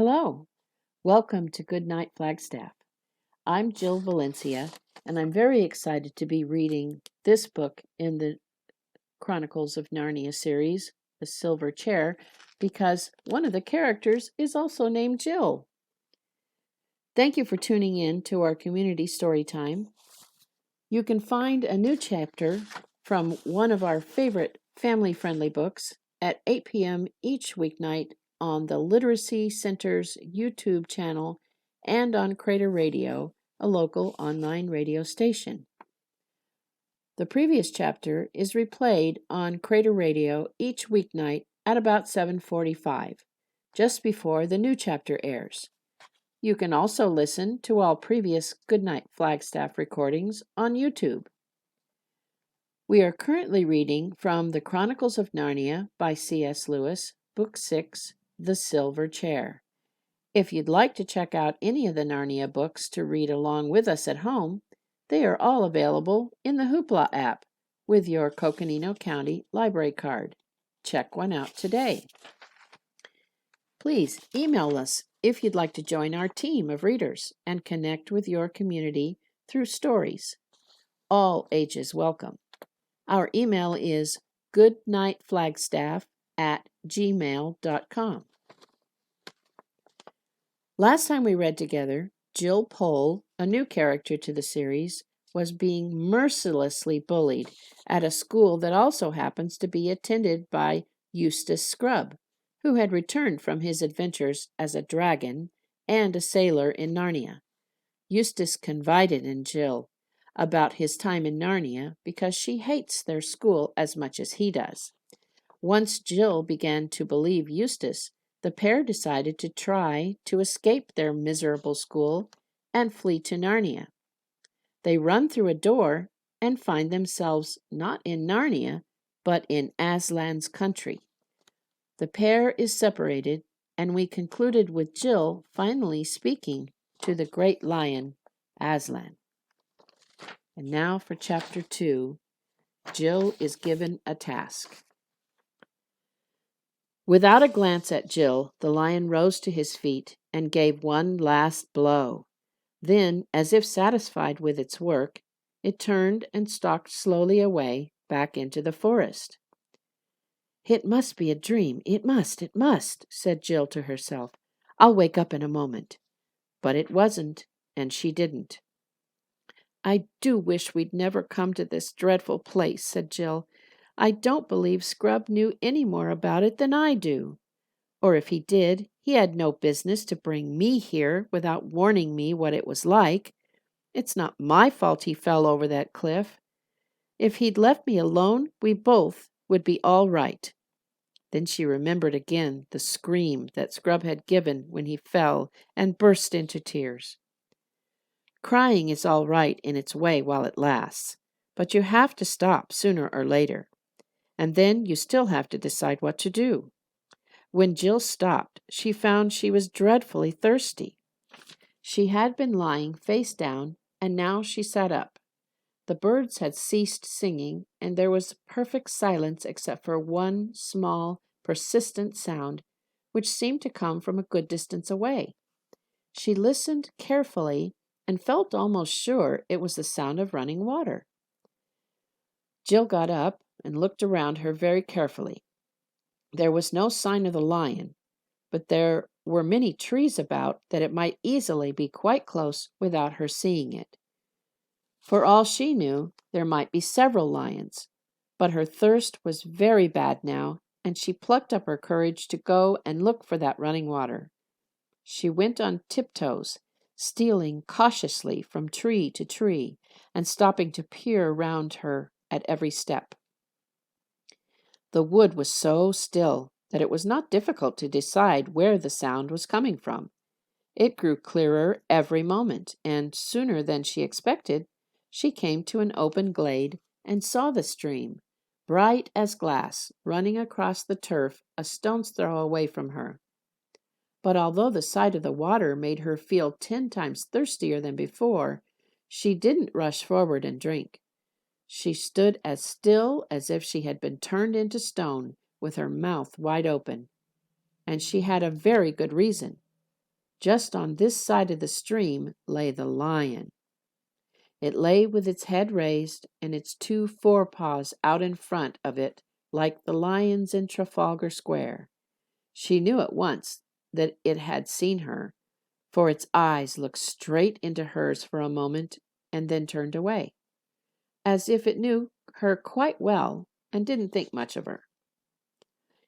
Hello, welcome to Goodnight Flagstaff. I'm Jill Valencia, and I'm very excited to be reading this book in the Chronicles of Narnia series, The Silver Chair, because one of the characters is also named Jill. Thank you for tuning in to our community story time. You can find a new chapter from one of our favorite family-friendly books at 8 p.m. each weeknight on the Literacy Center's YouTube channel and on Crater Radio, a local online radio station. The previous chapter is replayed on Crater Radio each weeknight at about 7:45, just before the new chapter airs. You can also listen to all previous Goodnight Flagstaff recordings on YouTube. We are currently reading from the Chronicles of Narnia by C.S. Lewis, Book 6, The Silver Chair. If you'd like to check out any of the Narnia books to read along with us at home, they are all available in the Hoopla app with your Coconino County library card. Check one out today. Please email us if you'd like to join our team of readers and connect with your community through stories. All ages welcome. Our email is goodnightflagstaff@gmail.com. Last time we read together, Jill Pole, a new character to the series, was being mercilessly bullied at a school that also happens to be attended by Eustace Scrubb, who had returned from his adventures as a dragon and a sailor in Narnia. Eustace confided in Jill about his time in Narnia because she hates their school as much as he does. Once Jill began to believe Eustace, the pair decided to try to escape their miserable school and flee to Narnia. They run through a door and find themselves not in Narnia, but in Aslan's country. The pair is separated, and we concluded with Jill finally speaking to the great lion, Aslan. And now for Chapter 2, Jill is given a task. Without a glance at Jill, the lion rose to his feet and gave one last blow. Then, as if satisfied with its work, it turned and stalked slowly away back into the forest. "It must be a dream. It must, said Jill to herself. "I'll wake up in a moment." But it wasn't, and she didn't. "I do wish we'd never come to this dreadful place," said Jill. "I don't believe Scrubb knew any more about it than I do. Or if he did, he had no business to bring me here without warning me what it was like. It's not my fault he fell over that cliff. If he'd left me alone, we both would be all right." Then she remembered again the scream that Scrubb had given when he fell and burst into tears. Crying is all right in its way while it lasts, but you have to stop sooner or later. And then you still have to decide what to do. When Jill stopped, she found she was dreadfully thirsty. She had been lying face down, and now she sat up. The birds had ceased singing, and there was perfect silence except for one small, persistent sound, which seemed to come from a good distance away. She listened carefully and felt almost sure it was the sound of running water. Jill got up and looked around her very carefully. There was no sign of the lion, but there were many trees about that it might easily be quite close without her seeing it. For all she knew, there might be several lions, but her thirst was very bad now, and she plucked up her courage to go and look for that running water. She went on tiptoes, stealing cautiously from tree to tree, and stopping to peer round her at every step. The wood was so still that it was not difficult to decide where the sound was coming from. It grew clearer every moment, and sooner than she expected, she came to an open glade and saw the stream, bright as glass, running across the turf a stone's throw away from her. But although the sight of the water made her feel 10 times thirstier than before, she didn't rush forward and drink. She stood as still as if she had been turned into stone, with her mouth wide open. And she had a very good reason. Just on this side of the stream lay the lion. It lay with its head raised and its two forepaws out in front of it like the lions in Trafalgar Square. She knew at once that it had seen her, for its eyes looked straight into hers for a moment and then turned away, as if it knew her quite well and didn't think much of her.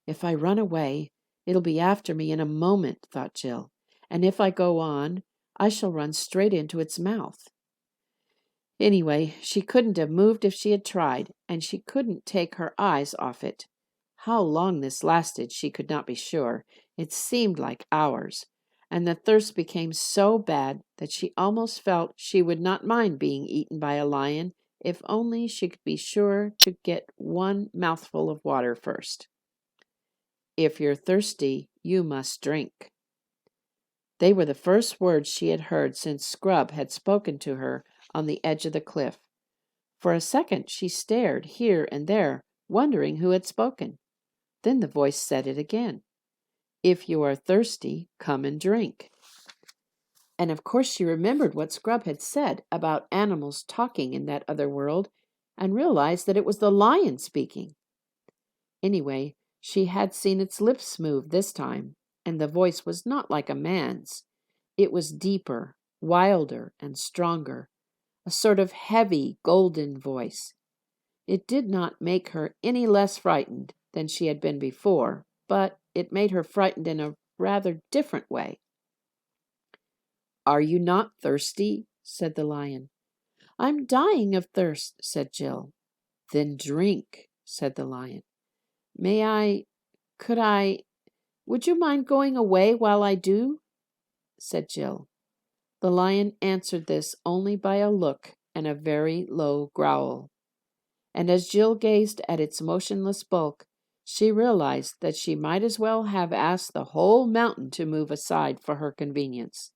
If I run away, it'll be after me in a moment, thought Jill, and if I go on, I shall run straight into its mouth. Anyway, she couldn't have moved if she had tried, and she couldn't take her eyes off it. How long this lasted, she could not be sure. It seemed like hours, and the thirst became so bad that she almost felt she would not mind being eaten by a lion if only she could be sure to get one mouthful of water first. If you're thirsty, you must drink. They were the first words she had heard since Scrub had spoken to her on the edge of the cliff. For a second she stared here and there, wondering who had spoken. Then the voice said it again. If you are thirsty, come and drink. And of course she remembered what Scrub had said about animals talking in that other world, and realized that it was the lion speaking. Anyway, she had seen its lips move this time, and the voice was not like a man's. It was deeper, wilder, and stronger, a sort of heavy, golden voice. It did not make her any less frightened than she had been before, but it made her frightened in a rather different way. Are you not thirsty? Said the lion. I'm dying of thirst, said Jill. Then drink, said the lion. Would you mind going away while I do? Said Jill. The lion answered this only by a look and a very low growl. And as Jill gazed at its motionless bulk, she realized that she might as well have asked the whole mountain to move aside for her convenience.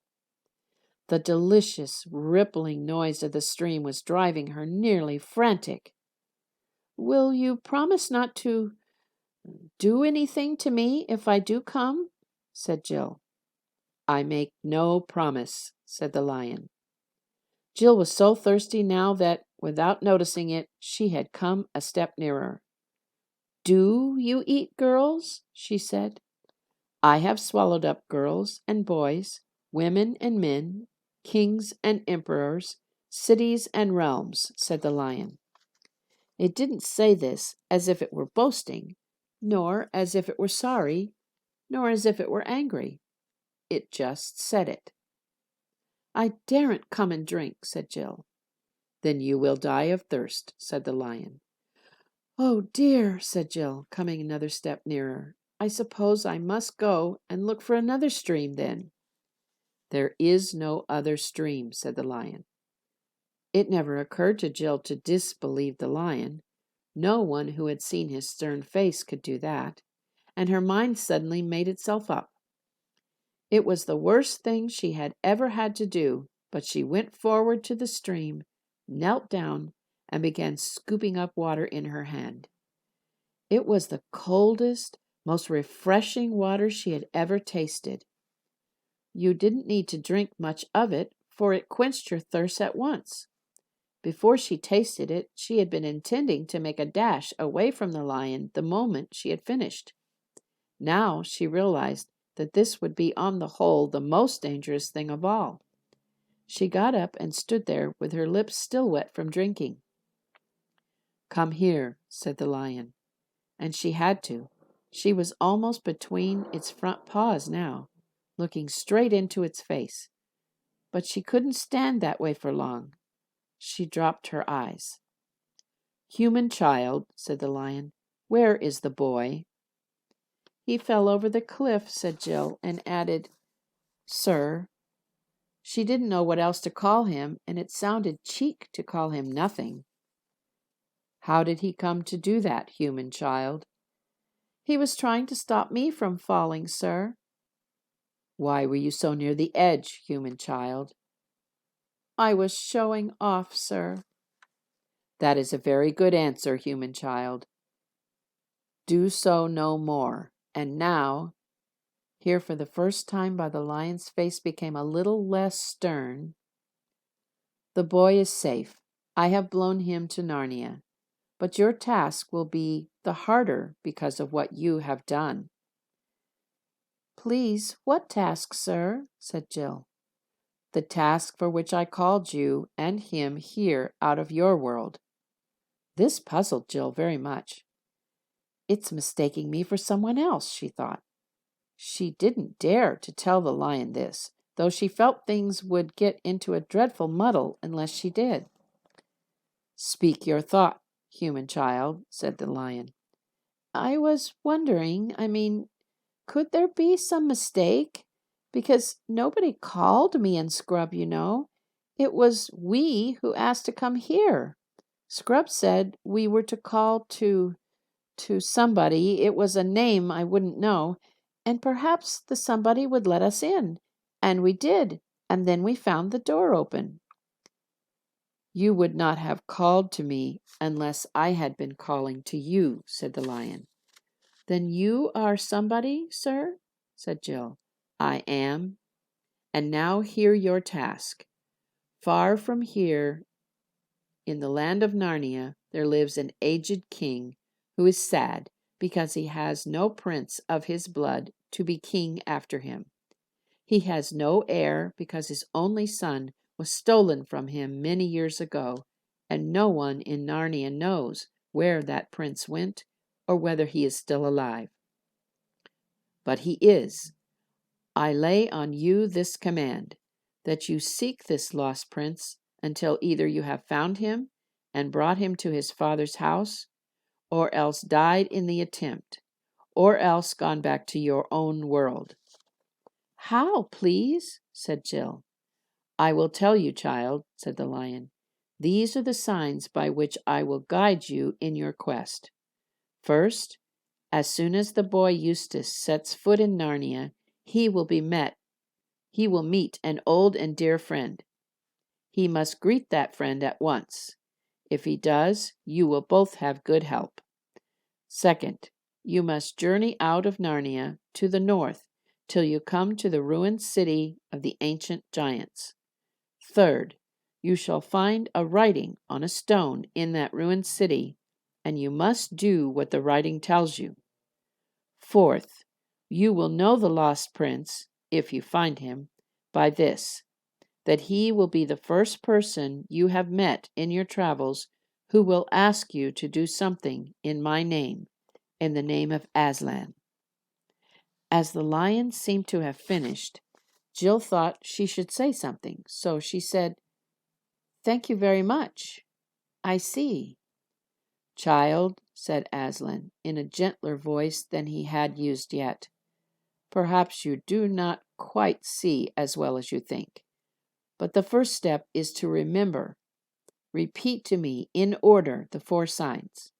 The delicious, rippling noise of the stream was driving her nearly frantic. Will you promise not to do anything to me if I do come? Said Jill. I make no promise, said the lion. Jill was so thirsty now that, without noticing it, she had come a step nearer. Do you eat girls? She said. I have swallowed up girls and boys, women and men, kings and emperors, cities and realms, said the lion. It didn't say this as if it were boasting, nor as if it were sorry, nor as if it were angry. It just said it. I daren't come and drink, said Jill. Then you will die of thirst, said the lion. Oh dear, said Jill, coming another step nearer. I suppose I must go and look for another stream then. There is no other stream, said the lion. It never occurred to Jill to disbelieve the lion. No one who had seen his stern face could do that, and her mind suddenly made itself up. It was the worst thing she had ever had to do, but she went forward to the stream, knelt down, and began scooping up water in her hand. It was the coldest, most refreshing water she had ever tasted. You didn't need to drink much of it, for it quenched your thirst at once. Before she tasted it, she had been intending to make a dash away from the lion the moment she had finished. Now she realized that this would be on the whole the most dangerous thing of all. She got up and stood there with her lips still wet from drinking. Come here, said the lion. And she had to. She was almost between its front paws now, looking straight into its face. But she couldn't stand that way for long. She dropped her eyes. Human child, said the lion, where is the boy? He fell over the cliff, said Jill, and added, Sir. She didn't know what else to call him, and it sounded cheek to call him nothing. How did he come to do that, human child? He was trying to stop me from falling, sir. Why were you so near the edge, human child? I was showing off, sir. That is a very good answer, human child. Do so no more. And now, Here, for the first time, by the lion's face became a little less stern. The boy is safe. I have blown him to Narnia. But your task will be the harder because of what you have done. Please, what task, sir? Said Jill. The task for which I called you and him here out of your world. This puzzled Jill very much. It's mistaking me for someone else, she thought. She didn't dare to tell the lion this, though she felt things would get into a dreadful muddle unless she did. Speak your thought, human child, said the lion. I was wondering, could there be some mistake? Because nobody called me and Scrub, you know. It was we who asked to come here. Scrub said we were to call to somebody. It was a name I wouldn't know, and perhaps the somebody would let us in. And we did, and then we found the door open. You would not have called to me unless I had been calling to you, said the lion. Then you are somebody, sir? Said Jill. I am. And now hear your task. Far from here, in the land of Narnia, there lives an aged king who is sad because he has no prince of his blood to be king after him. He has no heir because his only son was stolen from him many years ago, and no one in Narnia knows where that prince went or whether he is still alive. But he is. I lay on you this command, that you seek this lost prince until either you have found him and brought him to his father's house, or else died in the attempt, or else gone back to your own world. How, please? Said Jill. I will tell you, child, said the lion. These are the signs by which I will guide you in your quest. First, as soon as the boy Eustace sets foot in Narnia, he will meet an old and dear friend. He must greet that friend at once. If he does, you will both have good help. Second, you must journey out of Narnia to the north till you come to the ruined city of the ancient giants. Third, you shall find a writing on a stone in that ruined city, and you must do what the writing tells you. Fourth, you will know the lost prince, if you find him, by this, that he will be the first person you have met in your travels who will ask you to do something in my name, in the name of Aslan. As the lion seemed to have finished, Jill thought she should say something, so she said, Thank you very much. I see. Child, said Aslan, in a gentler voice than he had used yet, perhaps you do not quite see as well as you think. But the first step is to remember. Repeat to me, in order, the 4 signs.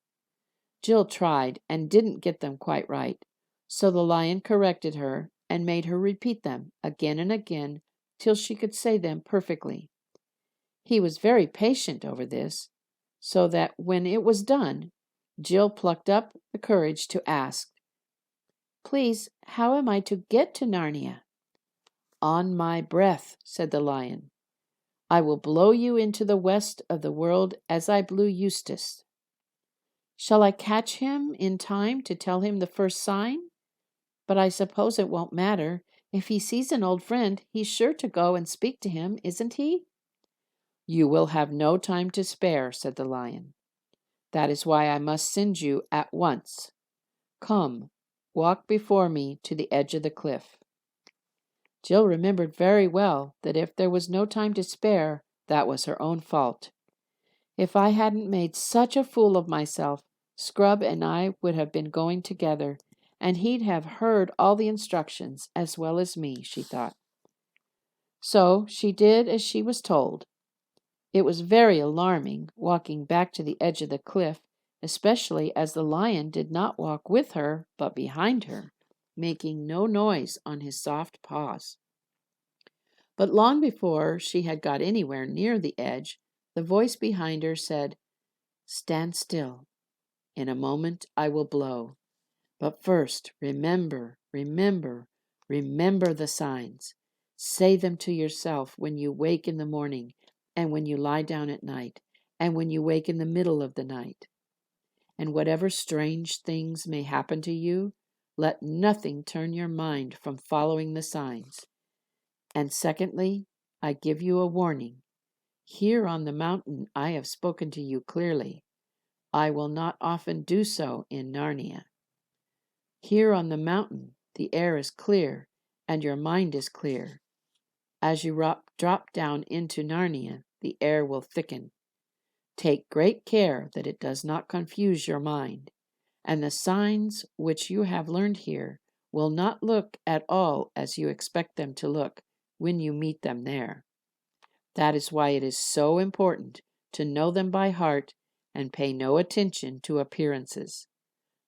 Jill tried and didn't get them quite right, so the lion corrected her and made her repeat them again and again till she could say them perfectly. He was very patient over this, so that when it was done, Jill plucked up the courage to ask, Please, how am I to get to Narnia? On my breath, said the lion. I will blow you into the west of the world as I blew Eustace. Shall I catch him in time to tell him the first sign? But I suppose it won't matter. If he sees an old friend, he's sure to go and speak to him, isn't he? You will have no time to spare, said the lion. That is why I must send you at once. Come, walk before me to the edge of the cliff. Jill remembered very well that if there was no time to spare, that was her own fault. If I hadn't made such a fool of myself, Scrub and I would have been going together, and he'd have heard all the instructions as well as me, she thought. So she did as she was told. It was very alarming, walking back to the edge of the cliff, especially as the lion did not walk with her, but behind her, making no noise on his soft paws. But long before she had got anywhere near the edge, the voice behind her said, Stand still. In a moment I will blow. But first, remember, Remember the signs. Say them to yourself when you wake in the morning, and when you lie down at night, and when you wake in the middle of the night. And whatever strange things may happen to you, let nothing turn your mind from following the signs. And secondly, I give you a warning. Here on the mountain I have spoken to you clearly. I will not often do so in Narnia. Here on the mountain the air is clear, and your mind is clear. As you drop down into Narnia, the air will thicken. Take great care that it does not confuse your mind, and the signs which you have learned here will not look at all as you expect them to look when you meet them there. That is why it is so important to know them by heart and pay no attention to appearances.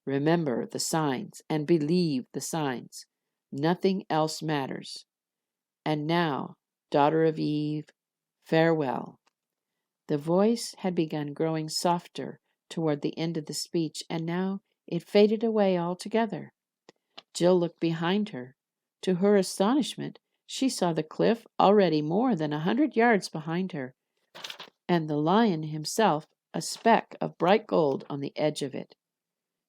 Remember the signs and believe the signs. Nothing else matters. And now, daughter of Eve, farewell. The voice had begun growing softer toward the end of the speech, and now it faded away altogether. Jill looked behind her. To her astonishment, she saw the cliff already more than 100 yards behind her, and the lion himself a speck of bright gold on the edge of it.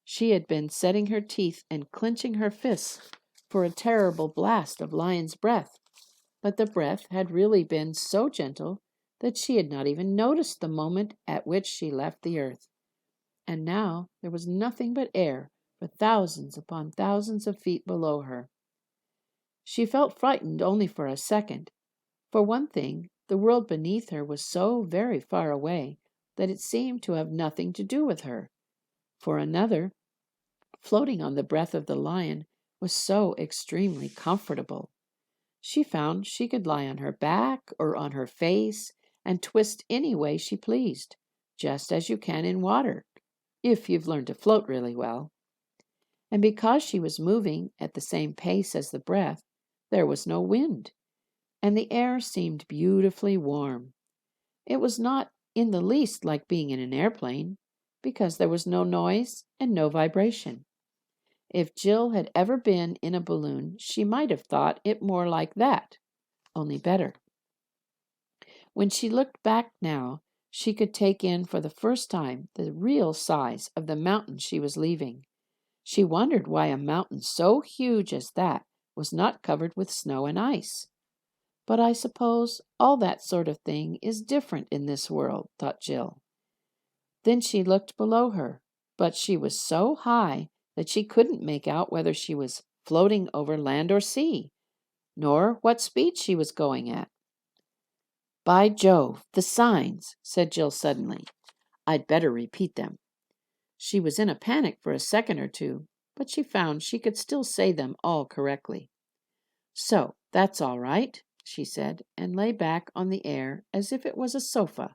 She had been setting her teeth and clenching her fists for a terrible blast of lion's breath, but the breath had really been so gentle that she had not even noticed the moment at which she left the earth. And now there was nothing but air for thousands upon thousands of feet below her. She felt frightened only for a second. For one thing, the world beneath her was so very far away that it seemed to have nothing to do with her. For another, floating on the breath of the lion was so extremely comfortable. She found she could lie on her back or on her face and twist any way she pleased, just as you can in water, if you've learned to float really well. And because she was moving at the same pace as the breath, there was no wind, and the air seemed beautifully warm. It was not in the least like being in an airplane, because there was no noise and no vibration. If Jill had ever been in a balloon, she might have thought it more like that, only better. When she looked back now, she could take in for the first time the real size of the mountain she was leaving. She wondered why a mountain so huge as that was not covered with snow and ice. But I suppose all that sort of thing is different in this world, thought Jill. Then she looked below her, but she was so high that she couldn't make out whether she was floating over land or sea, nor what speed she was going at. By Jove, the signs, said Jill suddenly. I'd better repeat them. She was in a panic for a second or two, but she found she could still say them all correctly. So, that's all right, she said, and lay back on the air as if it was a sofa,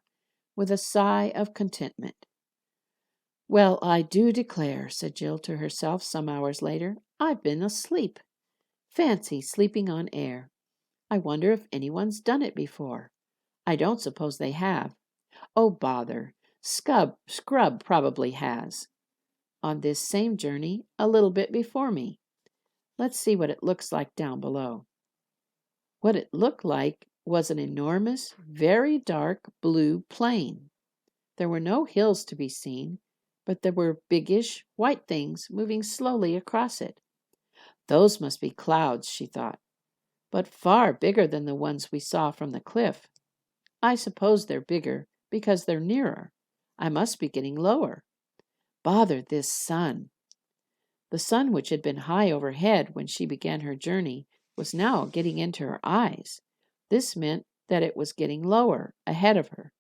with a sigh of contentment. Well, I do declare, said Jill to herself some hours later, I've been asleep. Fancy sleeping on air. I wonder if anyone's done it before. I don't suppose they have. Oh, bother. Scrub probably has. On this same journey, a little bit before me. Let's see what it looks like down below. What it looked like was an enormous, very dark blue plain. There were no hills to be seen, but there were biggish, white things moving slowly across it. Those must be clouds, she thought, but far bigger than the ones we saw from the cliff. I suppose they're bigger because they're nearer. I must be getting lower. Bother this sun. The sun, which had been high overhead when she began her journey, was now getting into her eyes. This meant that it was getting lower, ahead of her.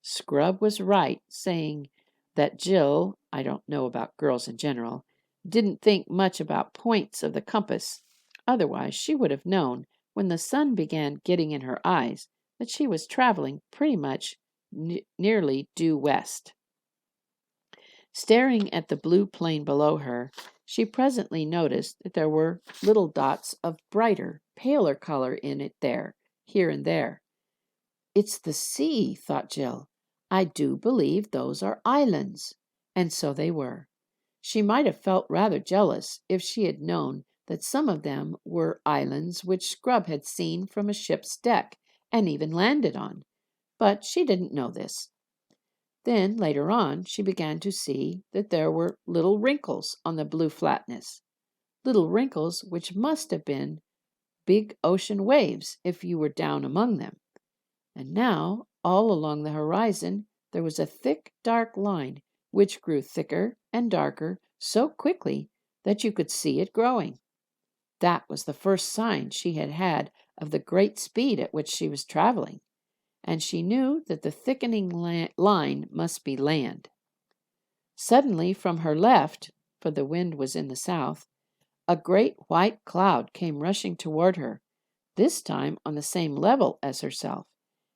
Scrub was right, saying that Jill, I don't know about girls in general, didn't think much about points of the compass. Otherwise, she would have known, when the sun began getting in her eyes, that she was traveling pretty much nearly due west. Staring at the blue plain below her, she presently noticed that there were little dots of brighter, paler color in it there, here and there. It's the sea, thought Jill. I do believe those are islands. And so they were. She might have felt rather jealous if she had known that some of them were islands which Scrub had seen from a ship's deck and even landed on, but she didn't know this. Then, later on, she began to see that there were little wrinkles on the blue flatness, little wrinkles which must have been big ocean waves if you were down among them. And now, all along the horizon, there was a thick, dark line which grew thicker and darker so quickly that you could see it growing. That was the first sign she had had of the great speed at which she was traveling, and she knew that the thickening line must be land. Suddenly, from her left, for the wind was in the south, a great white cloud came rushing toward her, this time on the same level as herself,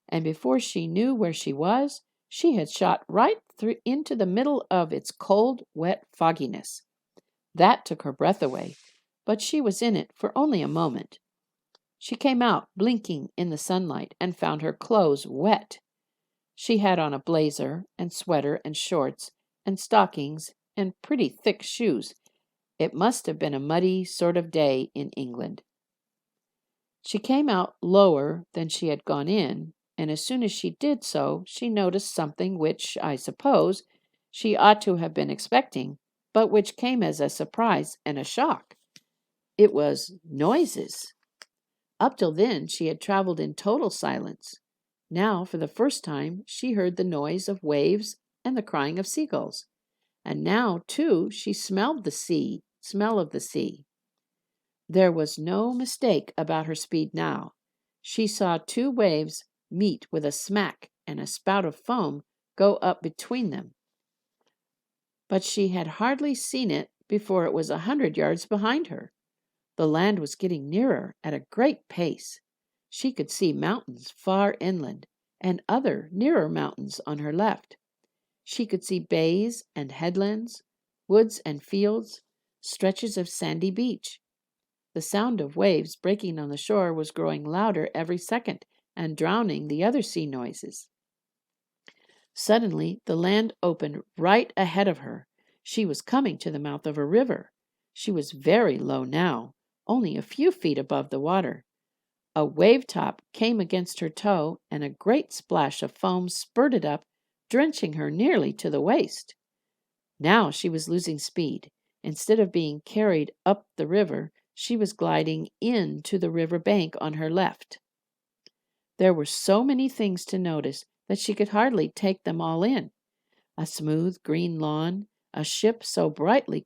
and before she knew where she was, she had shot right through into the middle of its cold, wet fogginess. That took her breath away, but she was in it for only a moment. She came out, blinking in the sunlight, and found her clothes wet. She had on a blazer and sweater and shorts and stockings and pretty thick shoes. It must have been a muddy sort of day in England. She came out lower than she had gone in, and as soon as she did so, she noticed something which, I suppose, she ought to have been expecting, but which came as a surprise and a shock. It was noises. Up till then, she had traveled in total silence. Now, for the first time, she heard the noise of waves and the crying of seagulls. And now, too, she smelled the smell of the sea. There was no mistake about her speed now. She saw two waves meet with a smack and a spout of foam go up between them. But she had hardly seen it before it was 100 yards behind her. The land was getting nearer at a great pace. She could see mountains far inland, and other nearer mountains on her left. She could see bays and headlands, woods and fields, stretches of sandy beach. The sound of waves breaking on the shore was growing louder every second and drowning the other sea noises. Suddenly, the land opened right ahead of her. She was coming to the mouth of a river. She was very low now, only a few feet above the water. A wave top came against her toe, and a great splash of foam spurted up, drenching her nearly to the waist. Now she was losing speed. Instead of being carried up the river, she was gliding into the river bank on her left. There were so many things to notice that she could hardly take them all in. A smooth green lawn, a ship so brightly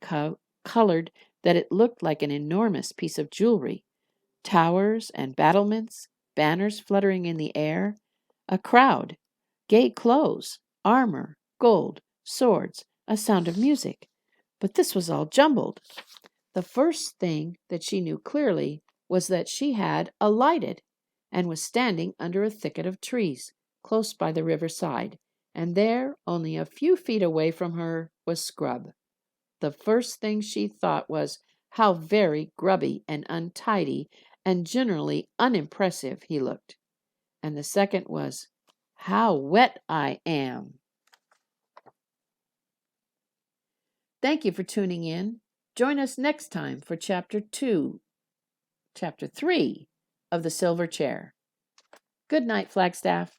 colored that it looked like an enormous piece of jewelry, towers and battlements, banners fluttering in the air, a crowd, gay clothes, armor, gold, swords, a sound of music. But this was all jumbled. The first thing that she knew clearly was that she had alighted and was standing under a thicket of trees close by the riverside, and there, only a few feet away from her, was Scrub. The first thing she thought was how very grubby and untidy and generally unimpressive he looked. And the second was, how wet I am. Thank you for tuning in. Join us next time for Chapter 3 of The Silver Chair. Good night, Flagstaff.